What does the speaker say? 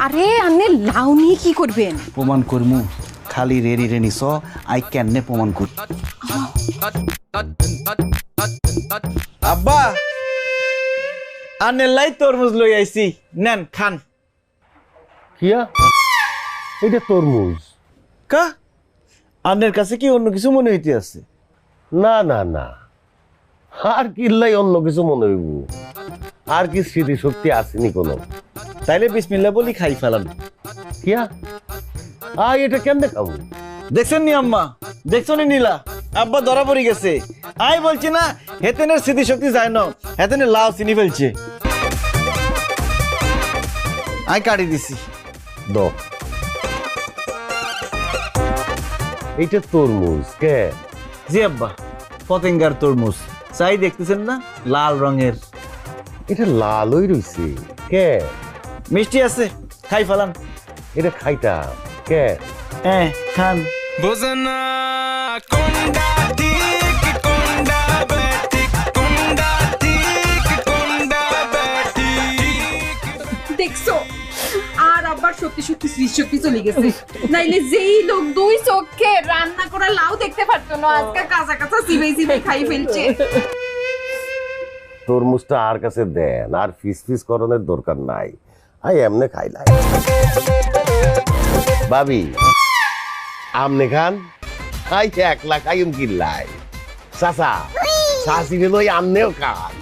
আরে আপনি লাউ নিয়ে কি করবেন? প্রমাণ করমু খালি রেডি রে নিছ আই কেনে প্রমাণ কর। আব্বা আনে লাই তরমুজ লই আইছি নেন খান। কিয়া এটা তরমুজ? কা আনের কাছে কি অন্য কিছু মনে হইতে আছে? না না না, আর কিল্লাই অন্য কিছু মনে হইব? আর কি স্মৃতি শক্তি আসেনি কোনো? তাইলে বিসমিল্লাহ বলি খাই ফেলান। কিয়া এটা কেমনে খাবো? দেখছেন নি আম্মা, দেখছো নি নীলা আব্বা ধরা পড়ে গেছে। আই বলছি না হেতেনের স্মৃতি শক্তি যায় না, হেতেনের লাউ চিনি ফেলছে। আই কাটি দিছি। দ এইটা তরমুজ কে? জি আব্বা, পতেঙ্গার তরমুজ। চাই দেখতেছেন না লাল রঙের। এটা লালই রইছে কে? মিষ্টি আছে, খাই ফেলান। এটা খাইতাম কে? হ্যাঁ খান। বোঝনা কোনটা ঠিক কোনটা ব্যাঠিক কোনটা ঠিক কোনটা ব্যাঠিক। দেখছো আর আবার সত্যি সত্যি স্মৃতিশক্তি চলে গেছে। নাইলে যেই লোক দুই চোখে রান্না করা লাউ দেখতে পারতো না, আজকে কাঁচা কাঁচা চিবাই চিবাই খাই ফেলছে। তরমুজটা আর কাছে দেন, আর ফিস ফিস করণের দরকার নাই। এমনে খাইলাই ভাবি আমনে খান। একলা খাইম কিল্লাই চাচা চাষি লই আমনেও খান।